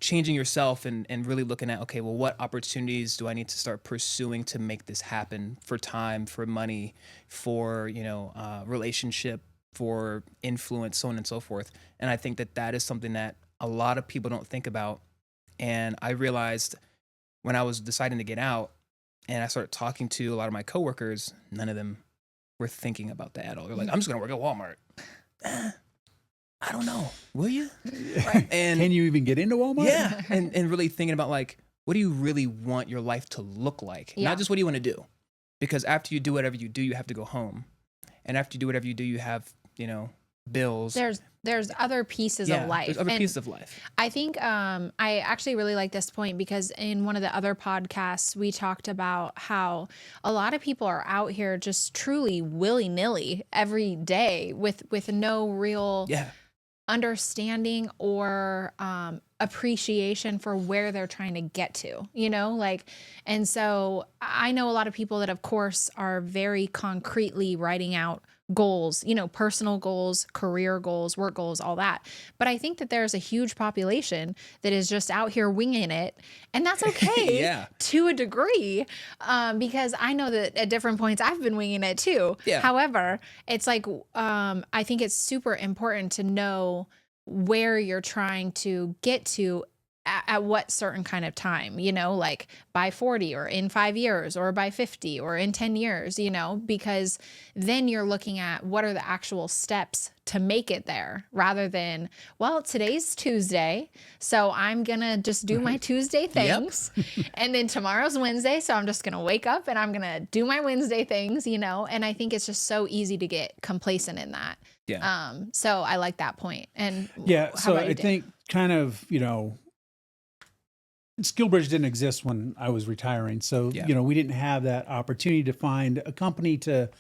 changing yourself and really looking at, okay, well, what opportunities do I need to start pursuing to make this happen, for time, for money, for, relationship, for influence, so on and so forth. And I think that is something that a lot of people don't think about. And I realized when I was deciding to get out and I started talking to a lot of my coworkers, none of them were thinking about that at all. They're like, I'm just going to work at Walmart. I don't know. Will you? Right. And can you even get into Walmart? Yeah. And really thinking about like, what do you really want your life to look like? Yeah. Not just what do you want to do? Because after you do whatever you do, you have to go home. And after you do whatever you do, you have, bills. There's other pieces of life. There's other pieces of life. I think I actually really like this point, because in one of the other podcasts, we talked about how a lot of people are out here just truly willy-nilly every day with no real understanding or appreciation for where they're trying to get to, and so I know a lot of people that of course are very concretely writing out goals, personal goals, career goals, work goals, all that. But I think that there's a huge population that is just out here winging it. And that's okay Yeah. to a degree, because I know that at different points I've been winging it too. Yeah. However, it's like, I think it's super important to know where you're trying to get to at what certain kind of time, like by 40 or in 5 years or by 50 or in 10 years, because then you're looking at what are the actual steps to make it there rather than, well, today's Tuesday, so I'm going to just do my Tuesday things. And then tomorrow's Wednesday, so I'm just going to wake up and I'm going to do my Wednesday things, and I think it's just so easy to get complacent in that. Yeah. So I like that point. And So I think kind of, SkillBridge didn't exist when I was retiring. So, we didn't have that opportunity to find a company to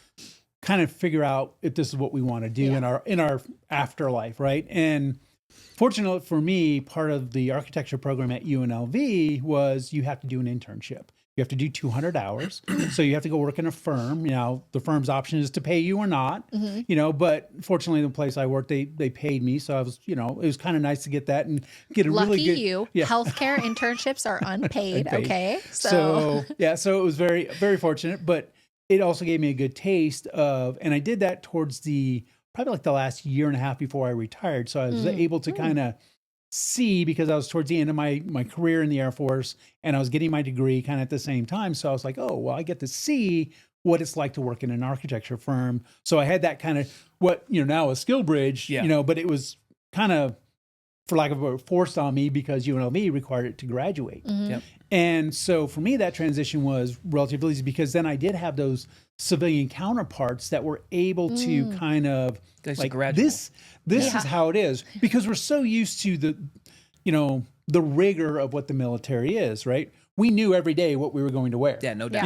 kind of figure out if this is what we want to do in our afterlife, right? And fortunately for me, part of the architecture program at UNLV was you have to do an internship. You have to do 200 hours. So you have to go work in a firm. The firm's option is to pay you or not, but fortunately the place I worked, they paid me. So I was, it was kind of nice to get that and get a really good. Lucky you. Healthcare internships are unpaid. Okay. So it was very, very fortunate, but it also gave me a good taste of, and I did that towards probably like the last year and a half before I retired. So I was able to kind of see, because I was towards the end of my career in the Air Force and I was getting my degree kind of at the same time. So I was like, oh, well, I get to see what it's like to work in an architecture firm. So I had that kind of what, now is SkillBridge, but it was kind of, for lack of a word, forced on me because UNLV required it to graduate. And so for me, that transition was relatively easy because then I did have those civilian counterparts that were able to kind of like, this is how it is, because we're so used to the rigor of what the military is, right? We knew every day what we were going to wear. Yeah, no doubt.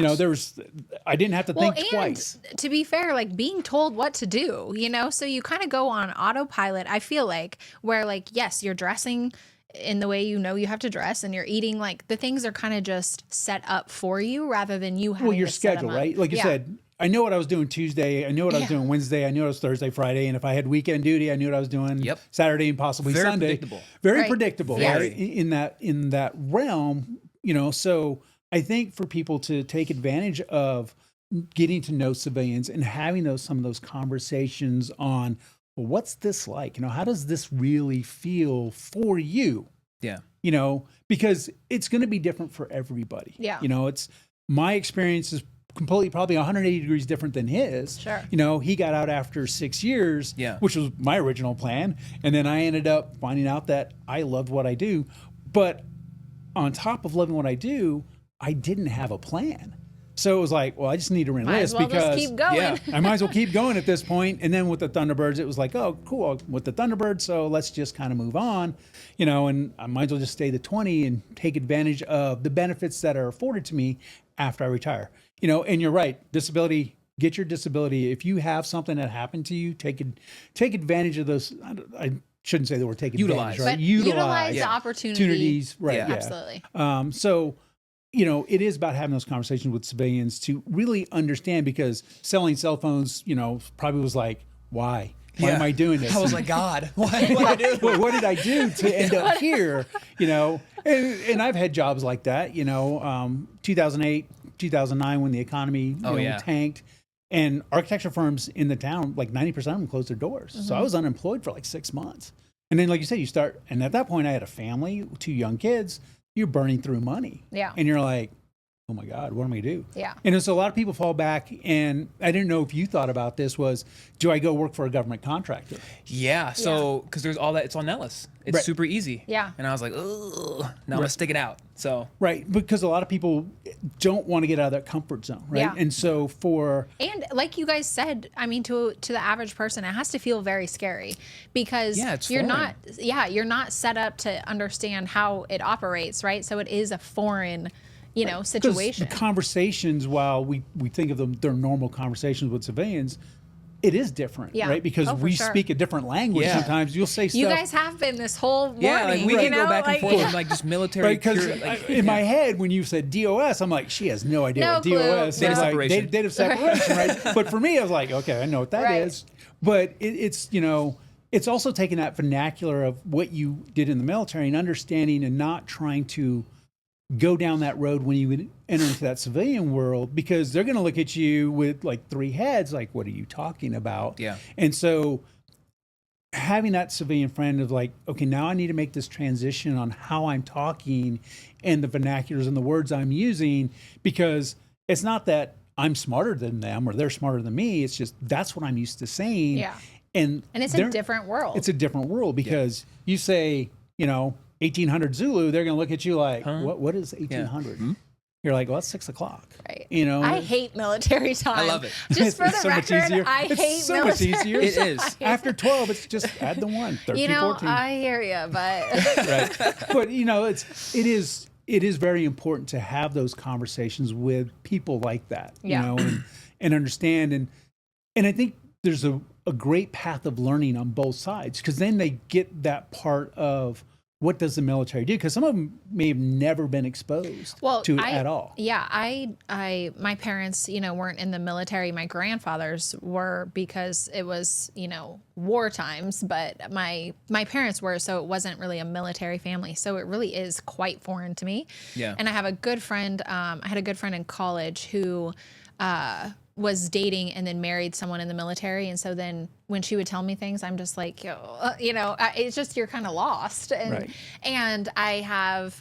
I didn't have to think twice. To be fair, like being told what to do, so you kind of go on autopilot, I feel like, where like, yes, you're dressing in the way you have to dress and you're eating, like the things are kind of just set up for you rather than you having your to set schedule, them up. right? Like you said, I know what I was doing Tuesday. I knew what I was doing Wednesday. I knew it was Thursday, Friday. And if I had weekend duty, I knew what I was doing Saturday and possibly Sunday. Very predictable, right? In that realm, so I think for people to take advantage of getting to know civilians and having some of those conversations on, well, what's this like? How does this really feel for you? Yeah. Because it's going to be different for everybody. Yeah. It's my experience is completely probably 180 degrees different than his. Sure. He got out after 6 years, which was my original plan. And then I ended up finding out that I loved what I do. But on top of loving what I do, I didn't have a plan. So it was like, well, I just need to enlist just keep going. I might as well keep going at this point. And then with the Thunderbirds, it was like, oh, cool, with the Thunderbirds, so let's just kind of move on, and I might as well just stay the 20 and take advantage of the benefits that are afforded to me after I retire. And you're right, disability, get your disability. If you have something that happened to you, take advantage of those. I shouldn't say the word take advantage, right? But utilize the opportunities. Right. Yeah. Absolutely. So, it is about having those conversations with civilians to really understand, because selling cell phones, probably was like, why? Why am I doing this? I was like, God, what did I do? What did I do to end up here? And I've had jobs like that, 2008, 2009, when the economy tanked, and architecture firms in the town, like 90% of them closed their doors. So I was unemployed for like 6 months. And then, like you said, and at that point I had a family, 2 young kids. You're burning through money. Yeah. And you're like, oh my God, what am I going to do? Yeah. And so a lot of people fall back, and I didn't know if you thought about this, do I go work for a government contractor? Yeah. So, because there's all that, it's on Nellis. It's super easy. Yeah. And I was like, ugh, now I'm going to stick it out. So. Right. Because a lot of people don't want to get out of that comfort zone. Right. Yeah. And so and like you guys said, I mean, to the average person, it has to feel very scary, because you're not set up to understand how it operates. Right. So it is a foreign situation. The conversations, while we think of them, they're normal conversations with civilians, it is different, Yeah. right? Because Oh, for we sure. speak a different language. Yeah. Sometimes you'll say stuff. You guys have been this whole morning. Yeah, like we you can know? go back and like, forth yeah. with like just military. Right, because like, in my head, when you said DOS, I'm like, she has no idea No what clue. DOS Data is. Like, separation. data of separation, right? But for me, I was like, okay, I know what that is. Right. But it's, you know, it's also taking that vernacular of what you did in the military and understanding and not trying to go down that road when you would enter into that civilian world, because they're going to look at you with like three heads, like, what are you talking about? Yeah. And so having that civilian friend of like, okay, now I need to make this transition on how I'm talking and the vernaculars and the words I'm using, because it's not that I'm smarter than them or they're smarter than me. It's just that's what I'm used to saying. Yeah. And And it's a different world. It's a different world because you say, you know, 1800 Zulu, they're going to look at you like, what is 1800? Hmm? You're like, well, it's 6 o'clock. Right. You know, I hate military time. I love it. Just for the so much record, easier. I It's hate so military much easier. It is. After 12, it's just add the 1, 13, You know, 14. I hear you, but Right. But you know, it is very important to have those conversations with people like that, Yeah. you know, and understand. And I think there's a great path of learning on both sides, because then they get that part of what does the military do? Because some of them may have never been exposed to it at all. Yeah, my parents, you know, weren't in the military. My grandfathers were, because it was, you know, war times, but my parents were, so it wasn't really a military family. So it really is quite foreign to me. Yeah. And I have a good friend, I had a good friend in college who was dating and then married someone in the military. And so then when she would tell me things, I'm just like, you know, it's just, you're kind of lost. And, Right. and I have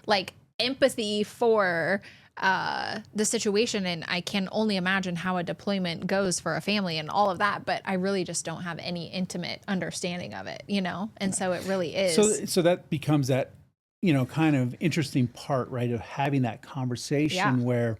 like empathy for the situation. And I can only imagine how a deployment goes for a family and all of that. But I really just don't have any intimate understanding of it, you know? And so it really is. So that becomes that, you know, kind of interesting part, right, of having that conversation where,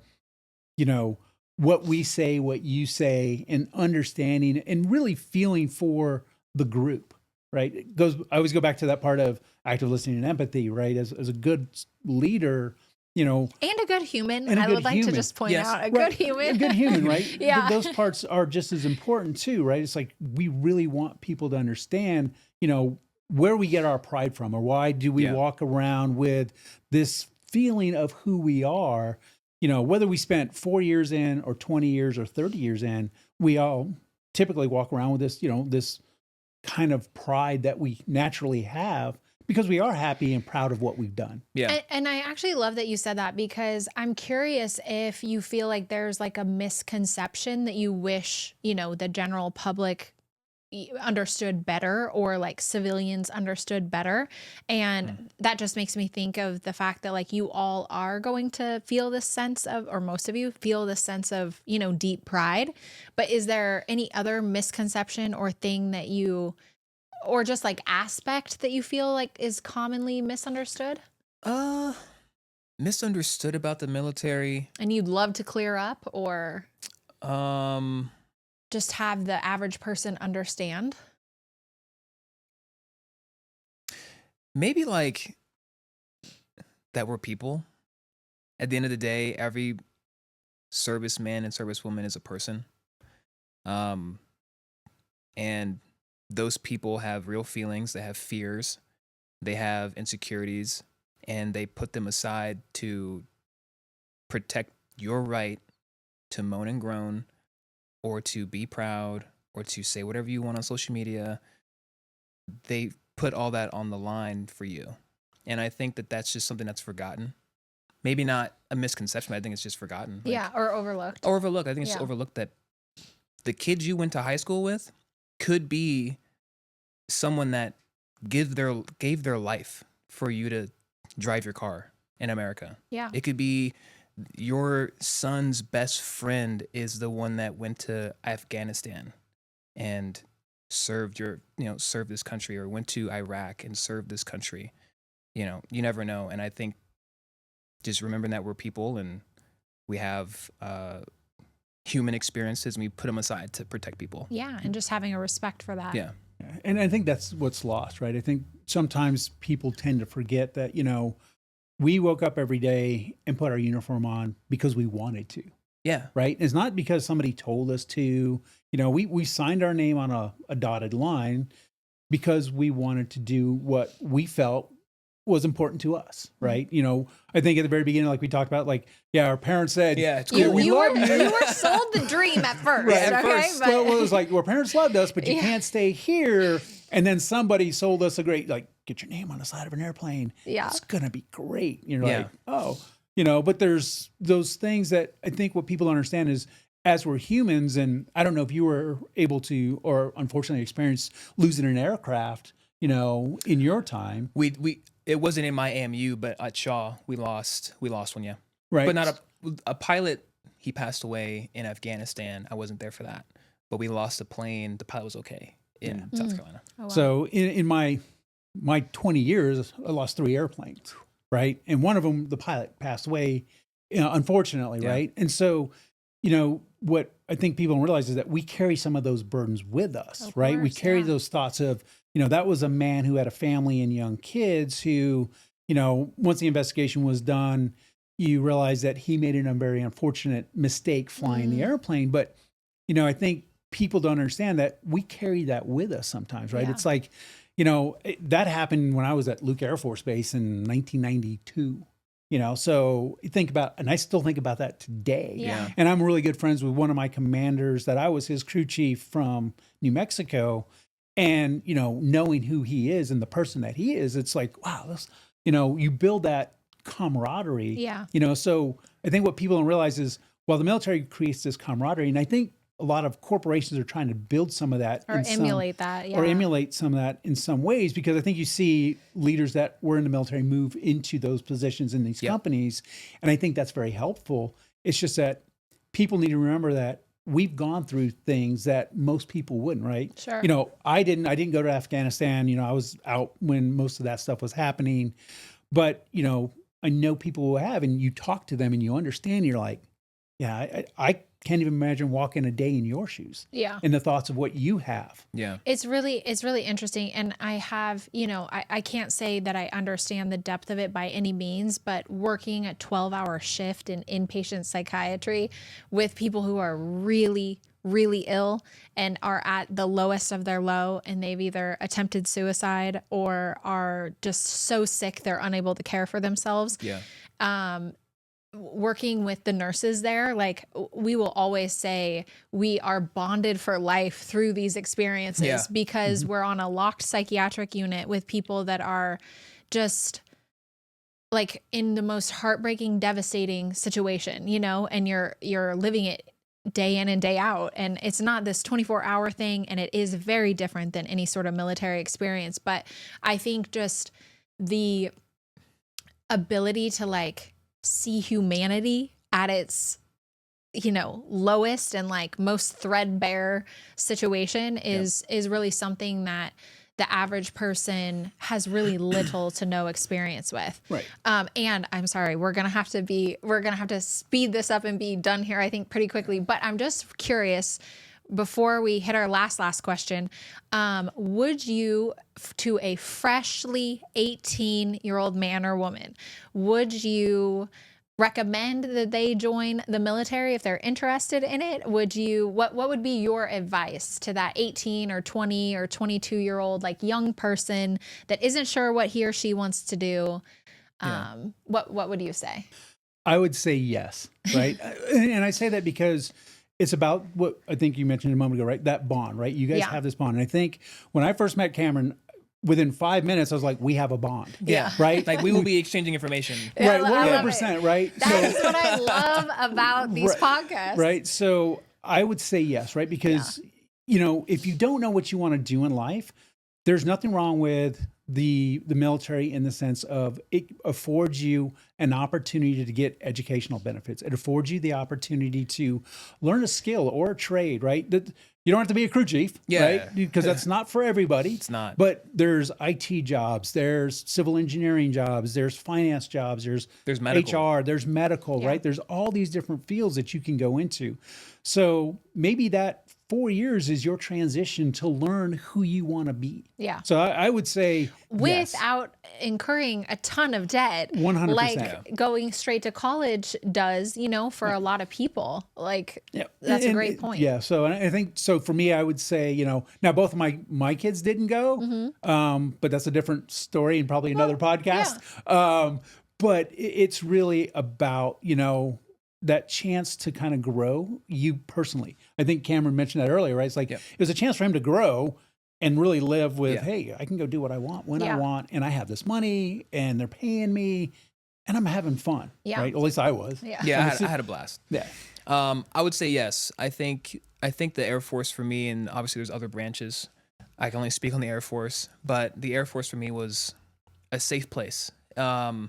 you know, what we say, what you say, and understanding and really feeling for the group, right? I always go back to that part of active listening and empathy, right? As a good leader, you know. And a good human. And a I good would like human. to just point Yes. out a Right. good human. A good human, right? Yeah. Those parts are just as important too, right? It's like we really want people to understand, you know, where we get our pride from, or why do we walk around with this feeling of who we are. You know, whether we spent 4 years in or 20 years or 30 years in, we all typically walk around with this, you know, this kind of pride that we naturally have because we are happy and proud of what we've done. Yeah. And I actually love that you said that, because I'm curious if you feel like there's like a misconception that you wish, you know, the general public understood better, or like civilians understood better. And that just makes me think of the fact that like you all are going to feel this sense of, or most of you feel this sense of, you know, deep pride. But is there any other misconception or thing that you, or just like aspect that you feel like is commonly misunderstood Misunderstood about the military. and you'd love to clear up, or Um, just have the average person understand? maybe like that we're people. At the end of the day, every serviceman and servicewoman is a person. And those people have real feelings, they have fears, they have insecurities, and they put them aside to protect your right to moan and groan, or to be proud, or to say whatever you want on social media. They put all that on the line for you. And I think that that's just something that's forgotten. Maybe not a misconception, but I think it's just forgotten. Like, Yeah, or overlooked. or overlooked. I think it's just Yeah. overlooked that the kids you went to high school with could be someone that gave their life for you to drive your car in America. Yeah. It could be your son's best friend is the one that went to Afghanistan and served this country, or went to Iraq and served this country. You know, you never know. And I think just remembering that we're people and we have human experiences, and we put them aside to protect people. Yeah, and just having a respect for that. Yeah. And I think that's what's lost, right? I think sometimes people tend to forget that, you know, we woke up every day and put our uniform on because we wanted to. Yeah. Right. It's not because somebody told us to, we signed our name on a dotted line because we wanted to do what we felt was important to us, right? I think at the very beginning, like we talked about, like, our parents said, Yeah, it's "Yeah, cool. we love you." You were sold the dream at first, Right, at okay? first. Well, it was like, our parents loved us, but you can't stay here. And then somebody sold us a great, like, get your name on the side of an airplane. Yeah. It's going to be great. You're Yeah. like, oh, but there's those things that I think what people understand is, as we're humans, and I don't know if you were able to, or unfortunately experienced losing an aircraft, in your time. It wasn't in my AMU, but at Shaw we lost one, yeah. Right. But not a pilot. He passed away in Afghanistan. I wasn't there for that, but we lost a plane. The pilot was okay in South Carolina. Oh, wow. So in my 20 years, I lost 3 airplanes, right? And one of them, the pilot passed away, unfortunately, right? And so, what I think people don't realize is that we carry some of those burdens with us, right? We carry those thoughts of, that was a man who had a family and young kids who, once the investigation was done, you realize that he made a very unfortunate mistake flying the airplane. But, I think people don't understand that we carry that with us sometimes, right? Yeah. It's like, that happened when I was at Luke Air Force Base in 1992. So you think about, and I still think about that today. Yeah. And I'm really good friends with one of my commanders that I was his crew chief from New Mexico. And, knowing who he is and the person that he is, it's like, wow, this, you build that camaraderie. Yeah. So I think what people don't realize is, well, the military creates this camaraderie. And I think a lot of corporations are trying to build some of that. Or emulate that. Yeah. Or emulate some of that in some ways, because I think you see leaders that were in the military move into those positions in these companies. And I think that's very helpful. It's just that people need to remember that we've gone through things that most people wouldn't, right? Sure. I didn't go to Afghanistan. I was out when most of that stuff was happening. But, I know people who have, and you talk to them and you understand, you're like, yeah, I can't even imagine walking a day in your shoes. Yeah. And the thoughts of what you have. Yeah. It's really interesting. And I have, I can't say that I understand the depth of it by any means, but working a 12-hour shift in inpatient psychiatry with people who are really, really ill and are at the lowest of their low, and they've either attempted suicide or are just so sick they're unable to care for themselves. Yeah. Working with the nurses there, like, we will always say we are bonded for life through these experiences because we're on a locked psychiatric unit with people that are just like in the most heartbreaking, devastating situation, and you're living it day in and day out. And it's not this 24-hour thing. And it is very different than any sort of military experience. But I think just the ability to like see humanity at its, lowest and like most threadbare situation is really something that the average person has really little to no experience with. Right. And I'm sorry, we're going to have to speed this up and be done here, I think, pretty quickly. But I'm just curious, before we hit our last question, would you, to a freshly 18-year-old man or woman, would you recommend that they join the military if they're interested in it? Would you, what would be your advice to that 18 or 20 or 22-year-old like young person that isn't sure what he or she wants to do? What would you say? I would say yes, right? And I say that because it's about what I think you mentioned a moment ago, right? That bond, right? You guys have this bond. And I think when I first met Cameron, within 5 minutes, I was like, we have a bond. Yeah. Right? Like we will be exchanging information. Right. I 100%. Right. That's what I love about these podcasts. Right. So I would say yes, right? Because, if you don't know what you want to do in life, there's nothing wrong with the military in the sense of it affords you an opportunity to get educational benefits. It affords you the opportunity to learn a skill or a trade, right? That you don't have to be a crew chief, right? Because that's not for everybody. It's not. But there's IT jobs, there's civil engineering jobs, there's finance jobs, there's medical. HR, there's medical, right? There's all these different fields that you can go into. So maybe that 4 years is your transition to learn who you want to be. Yeah. So I would say yes. Without incurring a ton of debt, 100%. like going straight to college does, for a lot of people. Like, that's a great point. Yeah. So and I think so for me, I would say, now both of my kids didn't go, but that's a different story and probably another podcast. Yeah. But it's really about, that chance to kind of grow you personally. I think Cameron mentioned that earlier, right? It's like, it was a chance for him to grow and really live with, hey, I can go do what I want when I want, and I have this money, and they're paying me, and I'm having fun, right? At least I was. I had a blast. Yeah. I would say yes. I think the Air Force for me, and obviously there's other branches. I can only speak on the Air Force, but the Air Force for me was a safe place. My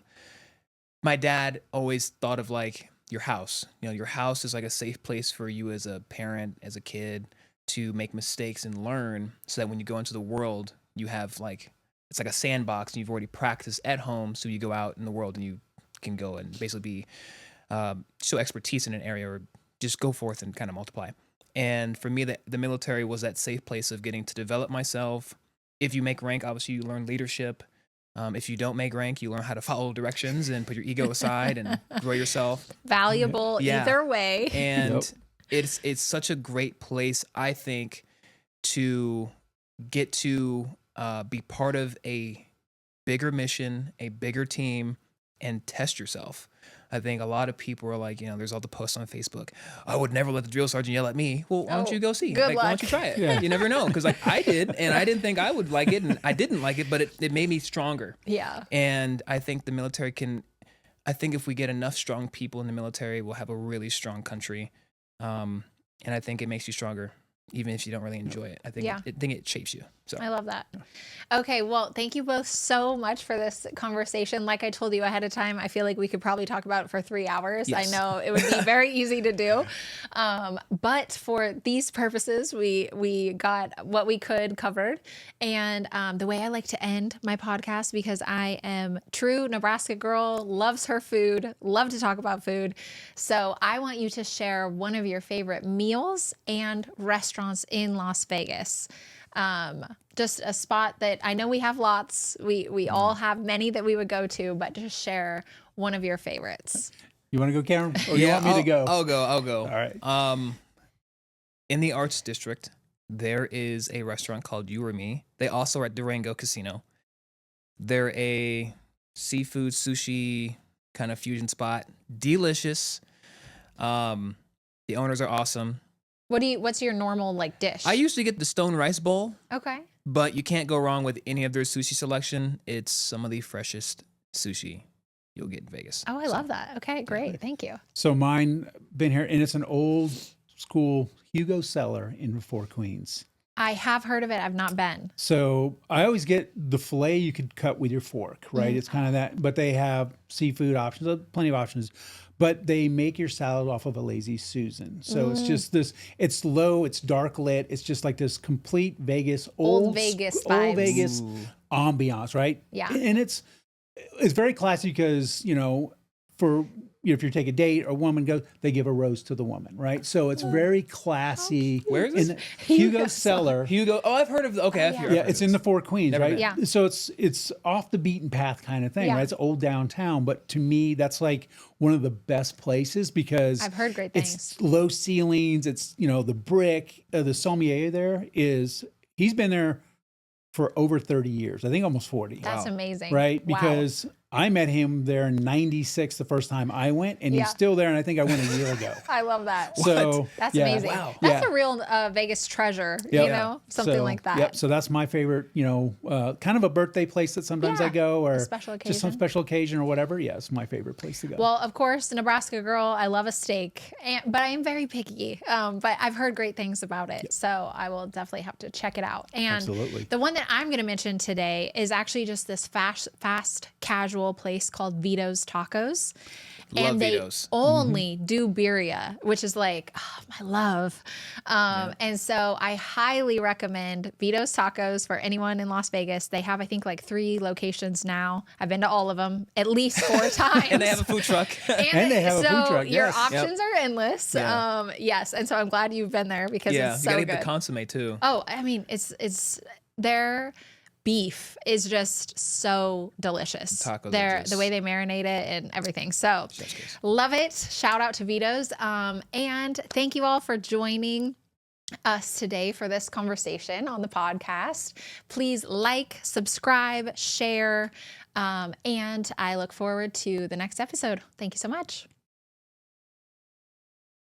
dad always thought of like your house. Your house is like a safe place for you as a parent, as a kid, to make mistakes and learn, so that when you go into the world, you have it's like a sandbox, and you've already practiced at home, so you go out in the world and you can go and basically show expertise in an area, or just go forth and kind of multiply. And for me, the military was that safe place of getting to develop myself. If you make rank, obviously you learn leadership. If you don't make rank, you learn how to follow directions and put your ego aside and grow yourself. Valuable either way. And it's such a great place, I think, to get to be part of a bigger mission, a bigger team, and test yourself. I think a lot of people are like, there's all the posts on Facebook. I would never let the drill sergeant yell at me. Well, why don't you go see? Good luck. Why don't you try it? You never know. Because I did, and I didn't think I would like it, and I didn't like it, but it made me stronger. Yeah. And I think the military I think if we get enough strong people in the military, we'll have a really strong country. And I think it makes you stronger, even if you don't really enjoy it. I think it shapes you. So I love that. Okay, well, thank you both so much for this conversation. Like I told you ahead of time, I feel like we could probably talk about it for 3 hours. Yes. I know it would be very easy to do. But for these purposes, we got what we could covered. And the way I like to end my podcast, because I am true Nebraska girl, loves her food, love to talk about food. So I want you to share one of your favorite meals and restaurants in Las Vegas. Just a spot that I know we have lots. We all have many that we would go to, but just share one of your favorites. You want to go, Cameron? Or you want me to go? I'll go. All right. In the Arts District, there is a restaurant called You or Me. They also are at Durango Casino. They're a seafood sushi kind of fusion spot. Delicious. The owners are awesome. What's your normal dish? I usually get the stone rice bowl. Okay. But you can't go wrong with any of their sushi selection. It's some of the freshest sushi you'll get in Vegas. Oh, I love that. Okay, great. Thank you. So mine been here, and it's an old school Hugo Cellar in Fort Queens. I have heard of it. I've not been. So I always get the filet you could cut with your fork, right? It's kind of that, but they have seafood options, plenty of options. But they make your salad off of a Lazy Susan. So it's just this, it's low, it's dark lit. It's just like this complete Vegas, old Vegas vibes. Old Vegas ambiance, right? Yeah. And it's very classy because, if you take a date, a woman goes, they give a rose to the woman, right? So it's very classy. Where is this? Hugo Cellar. Hugo. Oh, I've heard of. Okay, I've heard. Yeah, it's in the Fort Queens, right? Yeah. So it's off the beaten path kind of thing, right? It's old downtown, but to me, that's like one of the best places because I've heard great things. It's low ceilings. It's the brick. The sommelier there he's been there for over 30 years. I think almost 40. That's amazing, right? Wow. Because I met him there in '96 the first time I went, and he's still there, and I think I went a year ago. I love that. So that's amazing. Wow. That's a real Vegas treasure, something like that. Yep. So that's my favorite, kind of a birthday place that sometimes I go, or special occasion. just some special occasion or whatever. Yeah, it's my favorite place to go. Well, of course, Nebraska girl, I love a steak, but I am very picky. But I've heard great things about it, so I will definitely have to check it out. And Absolutely. The one that I'm going to mention today is actually just this fast casual place called Vito's Tacos. Love and they Vito's. only do birria, which is like my love. And so I highly recommend Vito's Tacos for anyone in Las Vegas. They have, I think, like 3 locations now. I've been to all of them at least 4 times. And they have a food truck. And they have a food truck, Your yes. options are endless. Yeah. Yes. And so I'm glad you've been there because Yeah, it's you so gotta good. eat the consomme too. Oh, I mean, it's their beef is just so delicious. Tacos are The just- way they marinate it and everything. So Chef's kiss. love it. Shout out to Vito's. And thank you all for joining us today for this conversation on the podcast. Please like, subscribe, share, and I look forward to the next episode. Thank you so much.